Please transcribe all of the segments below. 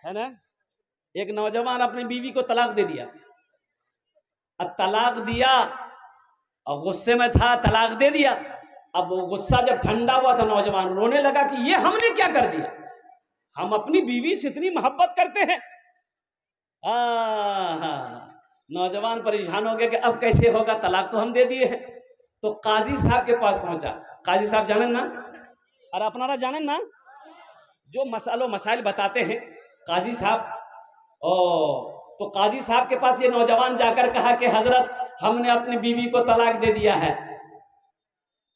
है ना। एक नौजवान अपनी बीवी को तलाक दे दिया। अब तलाक दिया और गुस्से में था, तलाक दे दिया। अब वो गुस्सा जब ठंडा हुआ तो नौजवान रोने लगा कि ये हमने क्या कर दिया, हम अपनी बीवी से इतनी मोहब्बत करते हैं। नौजवान परेशान हो गया कि अब कैसे होगा, तलाक तो हम दे दिए हैं। तो काजी साहब के पास पहुंचा। काजी साहब जाने ना, और अपनारा जाने ना, जो मसाइल बताते हैं काजी साहब। ओ तो काजी साहब के पास ये नौजवान जाकर कहा कि हजरत, हमने अपनी बीवी को तलाक दे दिया है।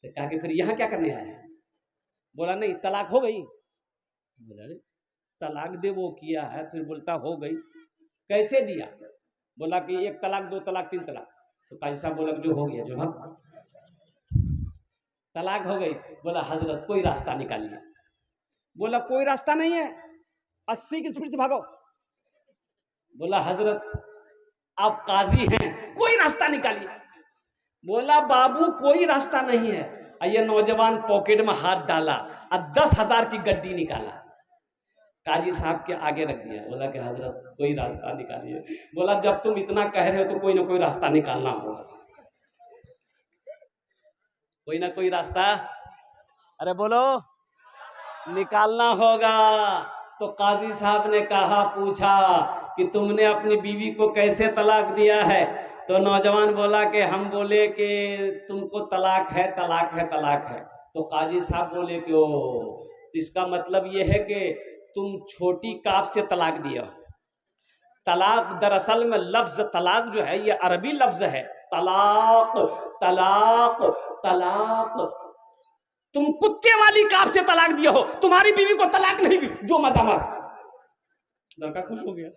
तो कहा कि फिर यहाँ क्या करने आया है? बोला नहीं, तलाक हो गई। बोला तलाक दे वो किया है, फिर बोलता हो गई, कैसे दिया? बोला कि 1 तलाक 2 तलाक 3 तलाक। तो काजी साहब बोला जो हो गया, जो भग तलाक हो गई। बोला हजरत कोई रास्ता निकालिए। बोला कोई रास्ता नहीं है, 80 की स्पीड से भागो। बोला हजरत आप काजी हैं, कोई रास्ता निकालिए। बोला बाबू कोई रास्ता नहीं है। ये नौजवान पॉकेट में हाथ डाला और 10,000 की गड्डी निकाला, काजी साहब के आगे रख दिया। बोला कि हजरत कोई रास्ता निकालिए। बोला जब तुम इतना कह रहे हो तो कोई ना कोई रास्ता निकालना होगा, कोई ना कोई रास्ता, अरे बोलो, निकालना होगा। तो काजी साहब ने कहा, पूछा कि तुमने अपनी बीवी को कैसे तलाक दिया है? तो नौजवान बोला कि हम बोले कि तुमको तलाक है, तलाक है, तलाक है। तो काजी साहब बोले कि ओ, तो इसका मतलब ये है कि तुम छोटी काफ से तलाक दिया। तलाक दरअसल में लफ्ज तलाक जो है ये अरबी लफ्ज है, तलाक तलाक तलाक। तुम कुत्ते वाली काफ से तलाक दिया हो, तुम्हारी बीवी को तलाक नहीं दी, जो मजा मार। लड़का खुश हो गया,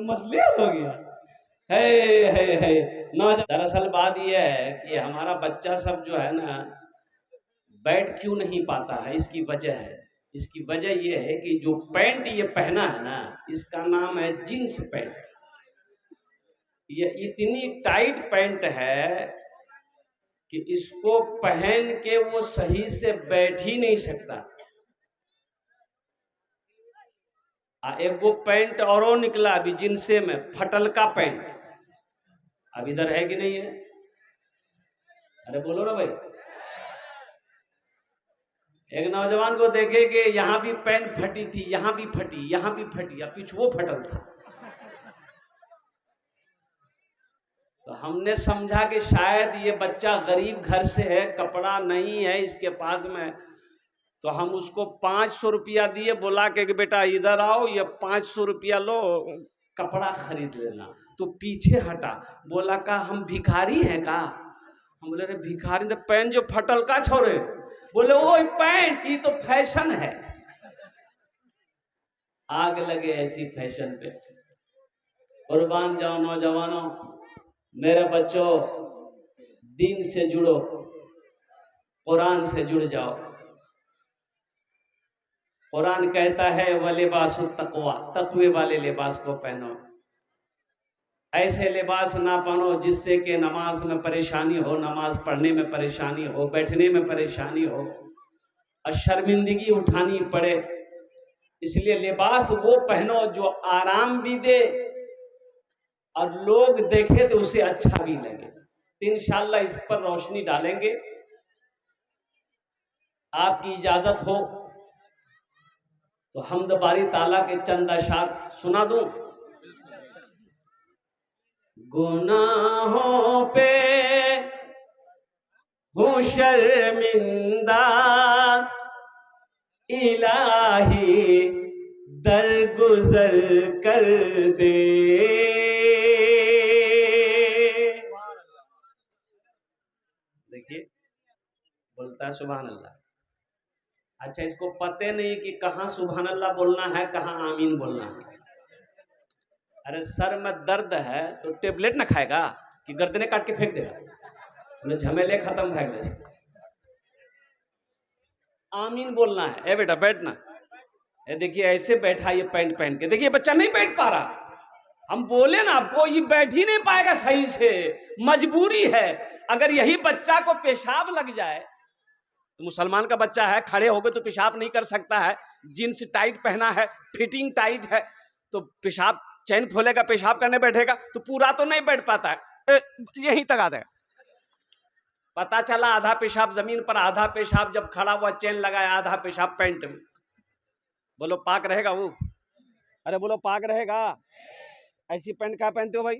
मसले हो गया। है दरअसल बात यह है कि हमारा बच्चा सब जो है ना बैठ क्यों नहीं पाता है, इसकी वजह है। इसकी वजह यह है कि जो पैंट ये पहना है ना, इसका नाम है जींस पैंट। ये इतनी टाइट पैंट है कि इसको पहन के वो सही से बैठ ही नहीं सकता। एक वो पैंट और निकला अभी जिनसे में, फटल का पैंट। अब इधर है कि नहीं है? अरे बोलो ना भाई। एक नौजवान को देखे कि यहां भी पैंट फटी थी, यहां भी फटी, यहां भी फटी, अब पीछे वो फटल था। तो हमने समझा कि शायद ये बच्चा गरीब घर से है, कपड़ा नहीं है इसके पास में। तो हम उसको 500 रुपया दिए, बोला कि बेटा इधर आओ, ये 500 रुपया लो, कपड़ा खरीद लेना। तो पीछे हटा, बोला का हम भिखारी हैं का? हम बोले रे भिखारी तो पैंट जो फटल का छोड़े। बोले वो पैंट ये तो फैशन है। आग लगे ऐसी फैशन पे। कुर्बान जाओ नौजवानों, मेरे बच्चों, दीन से जुड़ो, कुरान से जुड़ जाओ। कुरान कहता है वलिबासु तक़वा, तक़वे वाले लिबास को पहनो। ऐसे लिबास ना पहनो जिससे कि नमाज में परेशानी हो, नमाज पढ़ने में परेशानी हो, बैठने में परेशानी हो और शर्मिंदगी उठानी पड़े। इसलिए लिबास वो पहनो जो आराम भी दे और लोग देखे तो उसे अच्छा भी लगे। तो इंशाअल्लाह इस पर रोशनी डालेंगे। आपकी इजाजत हो तो हम्द बारी ताला के चंद अशार सुना दूं। गुनाहों पे हूँ शर्मिंदा, इलाही दरगुजर कर दे। देखिए बोलता है सुभान अल्लाह। अच्छा, इसको पते नहीं कि कहाँ सुभान अल्लाह बोलना है, कहाँ आमीन बोलना है। अरे सर में दर्द है तो टेबलेट ना खाएगा कि गर्दने काट के फेंक देगा? झमेले खत्म भै गए। आमीन बोलना है। ए बेटा बैठना। ये देखिए ऐसे बैठा, ये पैंट पहन के देखिए, बच्चा नहीं बैठ पा रहा। हम बोले ना आपको, ये बैठ ही नहीं पाएगा सही से, मजबूरी है। अगर यही बच्चा को पेशाब लग जाए तो मुसलमान का बच्चा है, खड़े होकर तो पेशाब नहीं कर सकता है, जींस टाइट पहना है, फिटिंग टाइट है, तो पेशाब चैन खोलेगा, पेशाब करने बैठेगा तो पूरा तो नहीं बैठ पाता है, यहीं तक आ जाएगा। पता चला आधा पेशाब जमीन पर, आधा पेशाब जब खड़ा हुआ चैन लगाया, आधा पेशाब पैंट में। बोलो पाक रहेगा वो? अरे बोलो पाक रहेगा? ऐसी पैंट क्या पहनते हो भाई?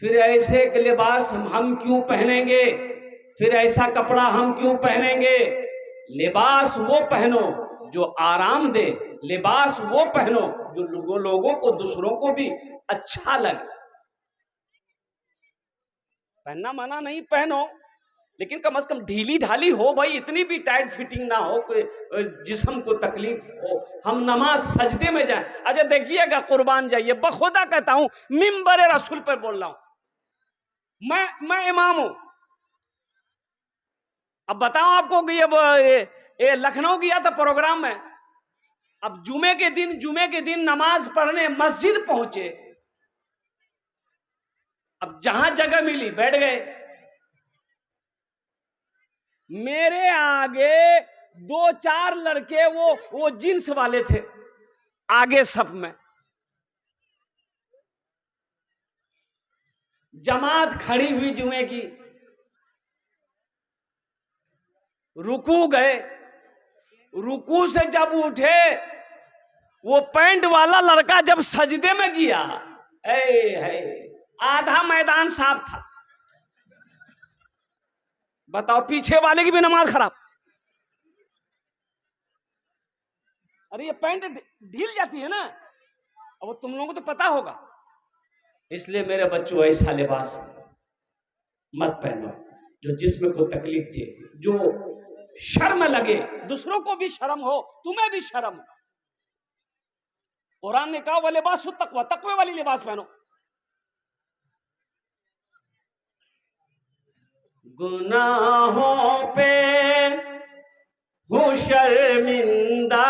फिर ऐसे लिबास हम क्यों पहनेंगे? फिर ऐसा कपड़ा हम क्यों पहनेंगे? लिबास वो पहनो जो आराम दे, लिबास वो पहनो जो लोगों को, दूसरों को भी अच्छा लगे। पहनना माना नहीं, पहनो, लेकिन कम से कम ढीली ढाली हो भाई, इतनी भी टाइट फिटिंग ना हो कि जिस्म को तकलीफ हो। हम नमाज सजदे में जाएं। अच्छा देखिएगा, कुर्बान जाइए, बखुदा कहता हूं, मिंबर रसूल पर बोल रहा हूं, मैं इमाम हूं। अब बताओ आपको कि ये लखनऊ गया था प्रोग्राम में, अब जुमे के दिन नमाज पढ़ने मस्जिद पहुंचे, अब जहां जगह मिली बैठ गए। मेरे आगे 2-4 लड़के वो जींस वाले थे आगे सफ में, जमात खड़ी हुई जुमे की, रुकू गए, रुकू से जब उठे, वो पैंट वाला लड़का जब सजदे में गया, आधा मैदान साफ था। बताओ, पीछे वाले की भी नमाज खराब। अरे ये पैंट ढील जाती है ना, अब तुम लोगों को तो पता होगा। इसलिए मेरे बच्चों, ऐसा लिबास मत पहनो जो जिस्म को तकलीफ दे, जो शर्म लगे, दूसरों को भी शर्म हो, तुम्हें भी शर्म हो। कुरान ने कहा लिबास तकवा, तकवे वाली लिबास पहनो। गुनाहों पे हूँ शर्मिंदा,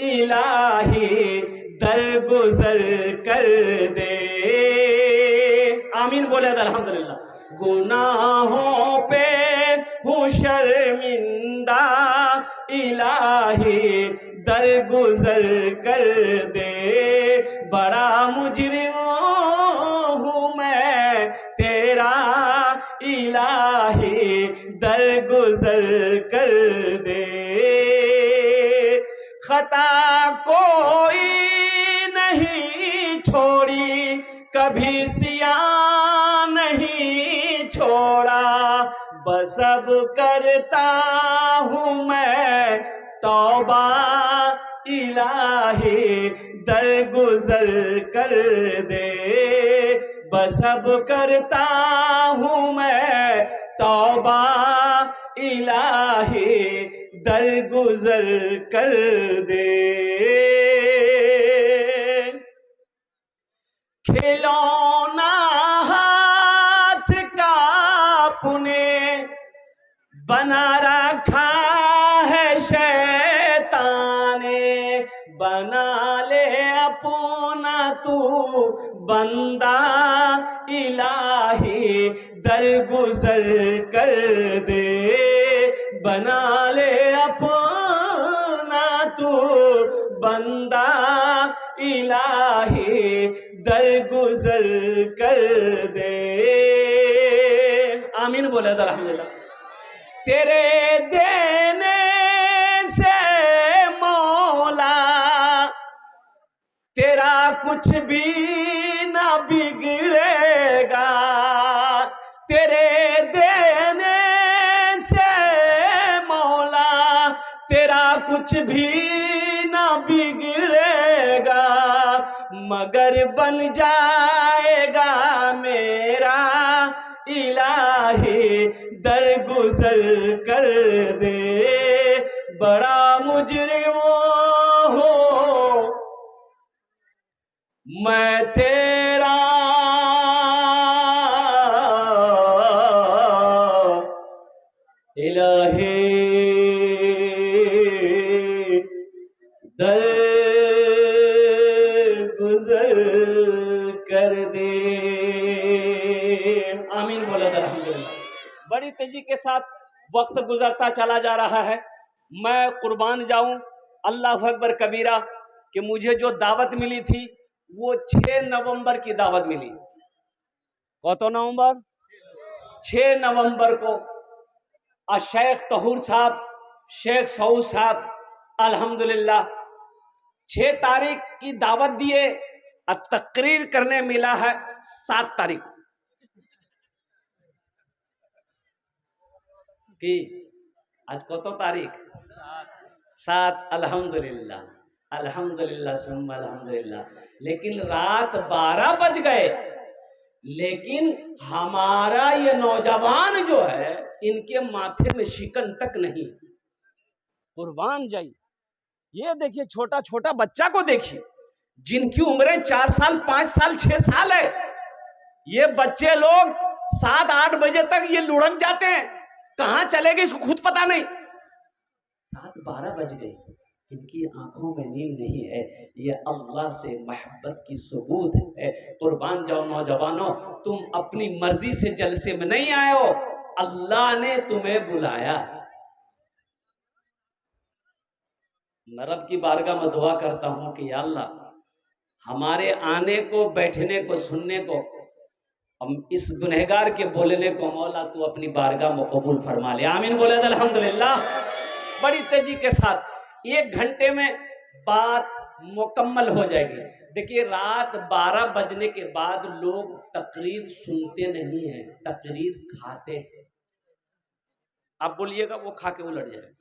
इलाही दरगुजर कर दे। आमीन बोले अल्हम्दुलिल्लाह। गुनाहों पे हूँ शर्मिंदा, इलाही दरगुजर कर दे। बड़ा मुजरिम हूँ मैं तेरा, इलाही दरगुजर कर दे। खता कोई नहीं छोड़ी, कभी सिया नहीं छोड़ा, बस अब करता हूँ मैं तौबा, इलाही दरगुजर कर दे। बस अब करता हूँ मैं तौबा, इलाही दरगुजर कर दे। खिलौना हाथ का पुने बना रखा है शैतान ने, बना ले अपना तू बंदा, इलाही दरगुजर कर दे। बना ले अपना तू बंदा, इलाही दरगुजर कर दे। आमीन बोले अल्हम्दुलिल्लाह। तेरे देने से मौला तेरा कुछ भी ना बिगड़ेगा, तेरे देने से मौला तेरा कुछ भी ना बिगड़ेगा, मगर बन जाएगा मेरा, इलाही दरगुजर कर दे। बड़ा मुजरिम हूँ मैं तेरा, इलाही दरगुजर कर दे। आमीन बोला अल्हम्दुलिल्लाह। बड़ी तेजी के साथ वक्त गुजरता चला जा रहा है। मैं कुर्बान जाऊं अल्लाह अकबर कबीरा कि मुझे जो दावत मिली थी वो 6 नवंबर की दावत मिली। कौन नवंबर? 6 नवंबर को शेख तहूर साहब, शेख सऊद साहब अल्हम्दुलिल्लाह 6 तारीख की दावत दिए और तकरीर करने मिला है 7 तारीख को कि आज को तो तारीख 7। अल्हम्दुलिल्लाह अल्हम्दुलिल्लाह सुम्मा अल्हम्दुलिल्लाह। लेकिन रात 12 बज गए, लेकिन हमारा ये नौजवान जो है इनके माथे में शिकन तक नहीं। कुर्बान जाई, ये देखिए छोटा छोटा बच्चा को देखिए जिनकी उम्रें 4 साल 5 साल 6 साल है। ये बच्चे लोग 7-8 बजे तक ये लुढ़क जाते हैं, कहां चले गए इसको खुद पता नहीं। रात 12 बज गई, इनकी आंखों में नींद नहीं है। ये अल्लाह से मोहब्बत की सबूत है। कुर्बान जाओ नौजवानों, तुम अपनी मर्जी से जलसे में नहीं आए हो, अल्लाह ने तुम्हें बुलाया। मैं रब की बारगाह में दुआ करता हूं कि या अल्लाह हमारे आने को, बैठने को, सुनने को, हम इस गुनहगार के बोलने को मौला तू अपनी बारगाह में कबूल फरमा ले। आमीन बोले अल्हम्दुलिल्लाह। बड़ी तेजी के साथ 1 घंटे में बात मुकम्मल हो जाएगी। देखिए रात 12 बजने के बाद लोग तकरीर सुनते नहीं हैं, तकरीर खाते हैं। आप बोलिएगा वो खा के उलट जाए।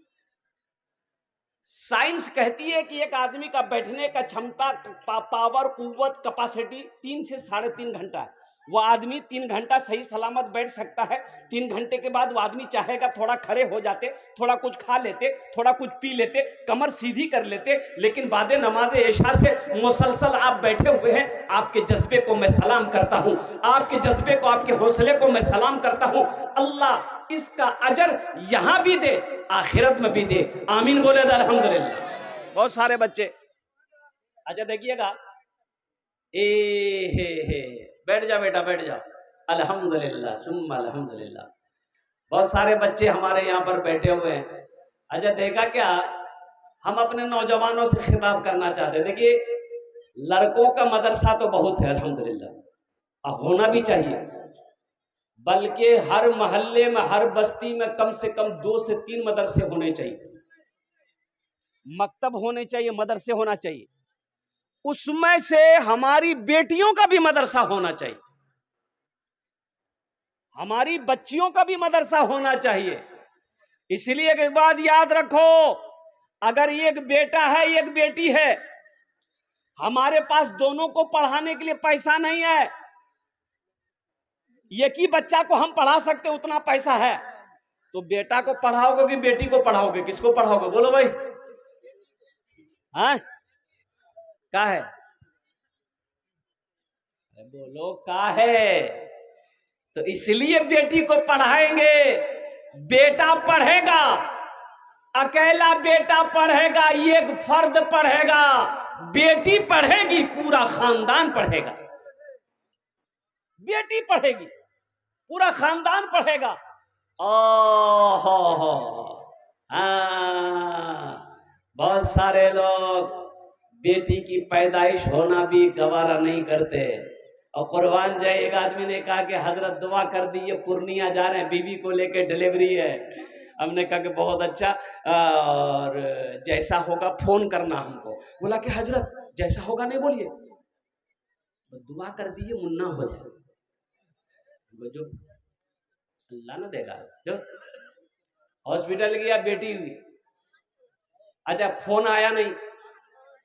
साइंस कहती है कि एक आदमी का बैठने का क्षमता, पावर, कुव्वत, कैपेसिटी 3 से 3.5 घंटा है। वो आदमी 3 घंटा सही सलामत बैठ सकता है। 3 घंटे के बाद वो आदमी चाहेगा थोड़ा खड़े हो जाते, थोड़ा कुछ खा लेते, थोड़ा कुछ पी लेते, कमर सीधी कर लेते, लेकिन बाद नमाज ऐशा से मुसलसल आप बैठे हुए हैं। आपके जज्बे को मैं सलाम करता हूं, आपके जज्बे को, आपके हौसले को मैं सलाम करता हूं। अल्लाह इसका अजर यहां भी दे, आखिरत में भी दे। आमीन बोले अल्हम्दुलिल्लाह। बहुत सारे बच्चे, अच्छा देखिएगा, हे बैठ जा बेटा, बैठ जा। अल्हम्दुलिल्लाह सुम्मा अल्हम्दुलिल्लाह। बहुत सारे बच्चे हमारे यहाँ पर बैठे हुए हैं। अच्छा देखा क्या, हम अपने नौजवानों से खिताब करना चाहते हैं। देखिए लड़कों का मदरसा तो बहुत है अल्हम्दुलिल्लाह, होना भी चाहिए, बल्कि हर मोहल्ले में, हर बस्ती में कम से कम 2 से 3 मदरसे होने चाहिए, मकतब होने चाहिए, मदरसे होना चाहिए। उसमें से हमारी बेटियों का भी मदरसा होना चाहिए, हमारी बच्चियों का भी मदरसा होना चाहिए। इसलिए एक बात याद रखो, अगर एक बेटा है एक बेटी है, हमारे पास दोनों को पढ़ाने के लिए पैसा नहीं है, एक ही बच्चा को हम पढ़ा सकते उतना पैसा है, तो बेटा को पढ़ाओगे कि बेटी को पढ़ाओगे? किसको पढ़ाओगे बोलो भाई? हाँ क्या है, बोलो क्या है? तो इसलिए बेटी को पढ़ाएंगे। बेटा पढ़ेगा, अकेला बेटा पढ़ेगा, एक फर्द पढ़ेगा। बेटी पढ़ेगी, पूरा खानदान पढ़ेगा। बेटी पढ़ेगी, पूरा खानदान पढ़ेगा। ओहो, बहुत सारे लोग बेटी की पैदाइश होना भी गवारा नहीं करते। और कुर्बान जाए, एक आदमी ने कहा कि हजरत दुआ कर दी, ये पूर्णिया जा रहे हैं, बीवी को लेके डिलीवरी है। हमने कहा कि बहुत अच्छा, और जैसा होगा फोन करना हमको। बोला कि हजरत जैसा होगा नहीं बोलिए, दुआ कर दिए मुन्ना हो जाए, जो अल्लाह ना देगा। जो हॉस्पिटल गया, बेटी हुई, अच्छा फोन आया नहीं,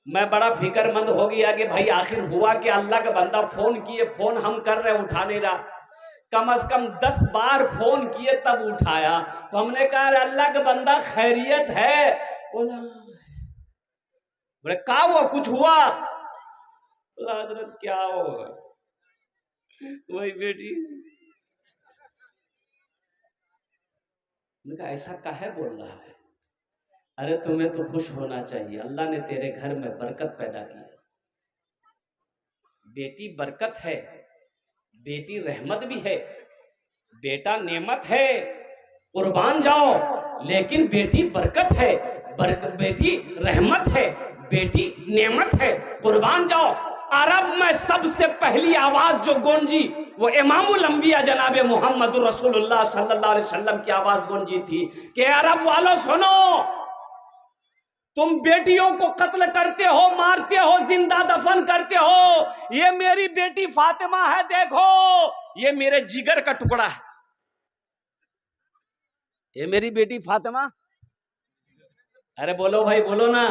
मैं बड़ा फिक्रमंद हो गया कि भाई आखिर हुआ कि अल्लाह का बंदा फोन किए, फोन हम कर रहे उठा नहीं रहा, कम से कम 10 बार फोन किए तब उठाया। तो हमने कहा अल्लाह का बंदा खैरियत है? बोले क्या हुआ, कुछ हुआ? बोला हजरत क्या होगा, वही बेटी। मैंने कहा ऐसा काहे बोल रहा है? अरे तुम्हें तो खुश होना चाहिए, अल्लाह ने तेरे घर में बरकत पैदा की है। बेटी बरकत है, बेटी रहमत भी है, बेटा नेमत है, कुर्बान जाओ, लेकिन बेटी बरकत है, बेटी रहमत है, बेटी नेमत है, कुर्बान जाओ। अरब में सबसे पहली आवाज जो गूंजी वो इमामुल अंबिया जनाब मोहम्मद रसूलुल्लाह सल्लल्लाहु अलैहि वसल्लम की आवाज गूंजी थी कि अरब वालों सुनो, तुम बेटियों को कत्ल करते हो, मारते हो, जिंदा दफन करते हो। ये मेरी बेटी फातिमा है, देखो ये मेरे जिगर का टुकड़ा है, ये मेरी बेटी फातिमा। अरे बोलो भाई, बोलो ना,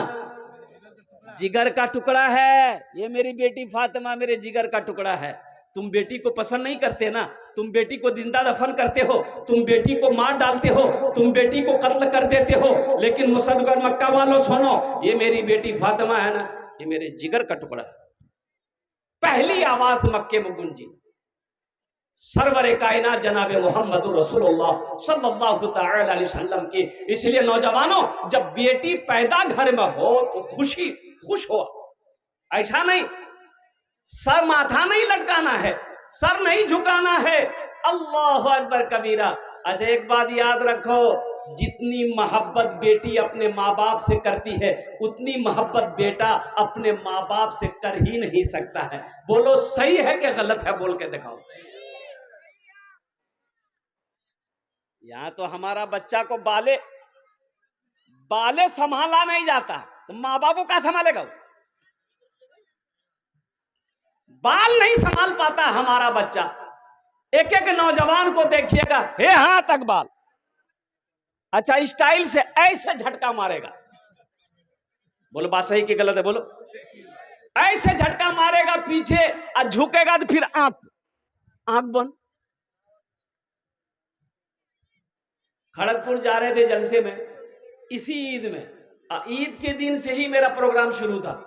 जिगर का टुकड़ा है, ये मेरी बेटी फातिमा मेरे जिगर का टुकड़ा है। तुम बेटी को पसंद नहीं करते ना, तुम बेटी को जिंदा दफन करते हो, तुम बेटी को मार डालते हो, तुम बेटी को कत्ल कर देते हो। लेकिन मुसलमान मक्का वालों सुनो, ये मेरी बेटी फातिमा है ना, ये मेरे जिगर का टुकड़ा है। पहली आवाज मक्के में गूंजी सरवरे कायनात जनाब मोहम्मद रसूलुल्लाह सल्लल्लाहु तआला अलैहि वसल्लम की। इसलिए नौजवानों, जब बेटी पैदा घर में हो तो खुश हो, ऐसा नहीं सर माथा नहीं लटकाना है, सर नहीं झुकाना है। अल्लाह अकबर कबीरा। अच्छा एक बात याद रखो, जितनी मोहब्बत बेटी अपने माँ बाप से करती है उतनी मोहब्बत बेटा अपने माँ बाप से कर ही नहीं सकता है। बोलो सही है कि गलत है, बोल के दिखाओ। यहां तो हमारा बच्चा को बाले संभाला नहीं जाता, तो माँ बाप को क्या संभालेगा? बाल नहीं संभाल पाता हमारा बच्चा। एक एक नौजवान को देखिएगा, हे हां तक बाल, अच्छा स्टाइल से ऐसे झटका मारेगा। बोलो बात सही कि गलत है? बोलो। ऐसे झटका मारेगा पीछे और झुकेगा तो फिर आंख बंद। खड़गपुर जा रहे थे जलसे में, इसी ईद में, ईद के दिन से ही मेरा प्रोग्राम शुरू था।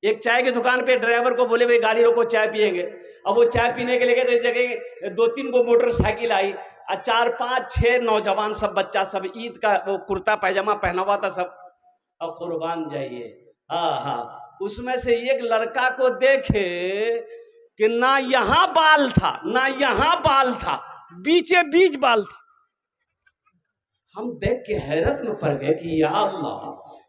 एक चाय की दुकान पे ड्राइवर को बोले भाई गाड़ी रोको, चाय पियेंगे। अब वो चाय पीने के लिए गए, जगह 2-3 गो मोटरसाइकिल आई और 4-5-6 नौजवान, सब बच्चा, सब ईद का वो कुर्ता पैजामा पहना हुआ था सब। अब कुर्बान जाइए, हाँ, उसमें से एक लड़का को देखे कि ना यहाँ बाल था ना यहाँ बाल था, बीचे बीच बाल था। हम देख के हैरत में पड़ गए कि या अल्लाह,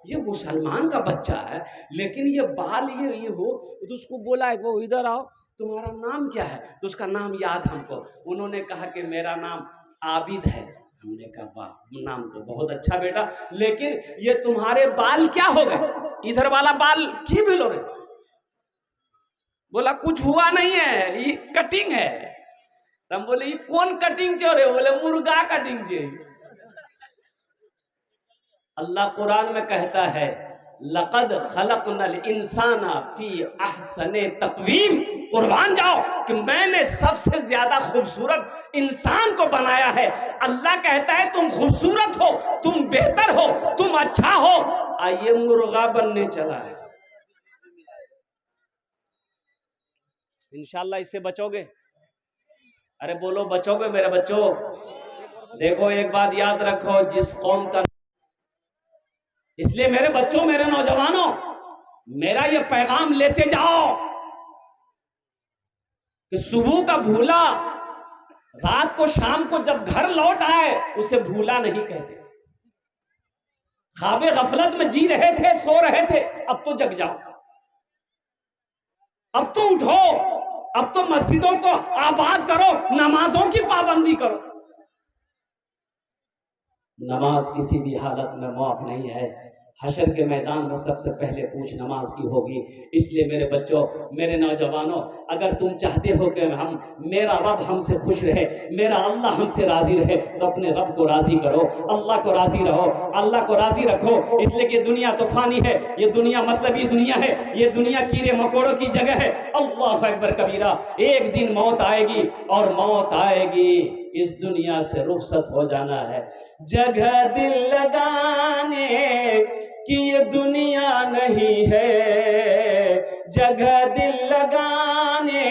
ये मुसलमान का बच्चा है लेकिन ये बाल ये हो। तो उसको बोला है वो इधर आओ, तुम्हारा नाम क्या है? तो उसका नाम याद हमको, उन्होंने कहा कि मेरा नाम आबिद है। हमने कहा वाह, नाम तो बहुत अच्छा बेटा, लेकिन ये तुम्हारे बाल क्या हो गए? इधर वाला बाल की बिलो रे? बोला कुछ हुआ नहीं है, ये कटिंग है। तो हम बोले ये कौन कटिंग चो रहे? बोले मुर्गा कटिंग चाहिए। अल्लाह कुरान में कहता है लक़द खलक़नल इंसाना फी अहसने तक़वीम। कुर्बान जाओ कि मैंने सबसे ज्यादा खूबसूरत इंसान को बनाया है। अल्लाह कहता है तुम खूबसूरत हो, तुम बेहतर हो, तुम अच्छा हो, आइए मुर्गा बनने चला है। इंशाल्लाह इससे बचोगे। अरे बोलो बचोगे मेरे बच्चों। देखो एक बात याद रखो, जिस कौम का, इसलिए मेरे बच्चों, मेरे नौजवानों, मेरा ये पैगाम लेते जाओ कि सुबह का भूला रात को, शाम को जब घर लौट आए उसे भूला नहीं कहते। ख्वाबे गफलत में जी रहे थे, सो रहे थे, अब तो जग जाओ, अब तो उठो, अब तो मस्जिदों को आबाद करो, नमाजों की पाबंदी करो। नमाज किसी भी हालत में माफ नहीं है। हशर के मैदान में सबसे पहले पूछ नमाज की होगी। इसलिए मेरे बच्चों, मेरे नौजवानों, अगर तुम चाहते हो कि मेरा रब हमसे खुश रहे, मेरा अल्लाह हमसे राजी रहे, तो अपने रब को राजी करो, अल्लाह को राजी रहो, अल्लाह को राजी रखो। इसलिए कि दुनिया तूफानी है, ये दुनिया मतलबी दुनिया है, ये दुनिया कीड़े मकोड़ों की जगह है। अल्लाह अकबर कबीरा। एक दिन मौत आएगी और मौत आएगी, इस दुनिया से रुखसत हो जाना है। जगह दिल लगाने कि ये दुनिया नहीं है, जगह दिल लगाने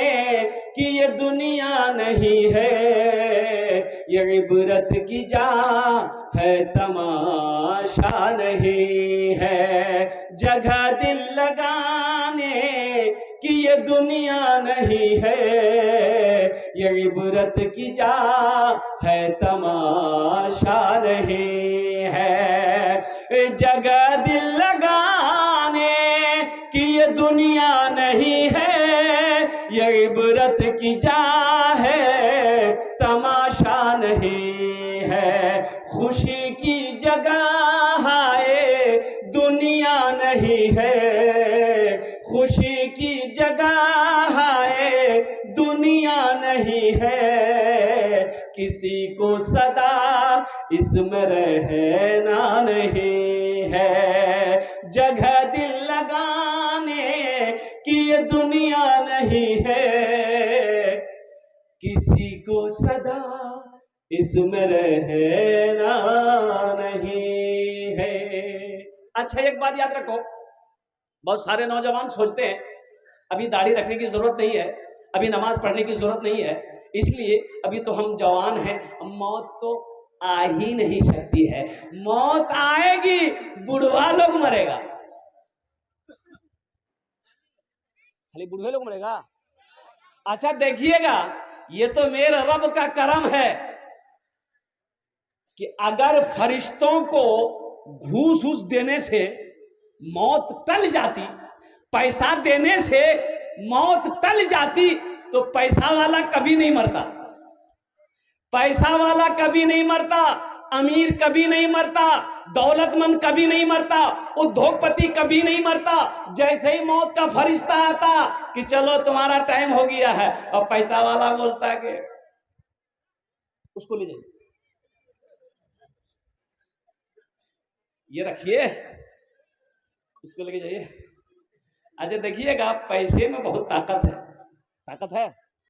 कि ये दुनिया नहीं है, ये इबरत की जा है, तमाशा नहीं है। जगह दिल लगाने कि ये दुनिया नहीं है, ये इबरत की जा है, तमाशा नहीं है। जगह दिल लगाने की ये दुनिया नहीं है, ये इबरत की जा है, तमाशा नहीं है। खुशी की जगह है, दुनिया नहीं है, खुशी की जगह है, दुनिया नहीं है। किसी को सदा इसमें रहना नहीं है, जगह दिल लगाने की ये दुनिया नहीं है, किसी को सदा इसमें रहना नहीं है। अच्छा, एक बात याद रखो, बहुत सारे नौजवान सोचते हैं अभी दाढ़ी रखने की जरूरत नहीं है, अभी नमाज पढ़ने की जरूरत नहीं है, इसलिए अभी तो हम जवान हैं, मौत तो आ ही नहीं सकती है। मौत आएगी, बुढ़वा लोग मरेगा, खाली बुढ़वे लोग मरेगा। अच्छा देखिएगा, ये तो मेरे रब का करम है कि अगर फरिश्तों को घूस देने से मौत टल जाती, पैसा देने से मौत टल जाती, तो पैसा वाला कभी नहीं मरता, पैसा वाला कभी नहीं मरता, अमीर कभी नहीं मरता, दौलतमंद कभी नहीं मरता, उद्योगपति कभी नहीं मरता। जैसे ही मौत का फरिश्ता आता कि चलो तुम्हारा टाइम हो गया है, और पैसा वाला बोलता है कि उसको ले जाइए, ये रखिए, उसको लेके जाइए। अच्छा देखिएगा, पैसे में बहुत ताकत है, ताकत है।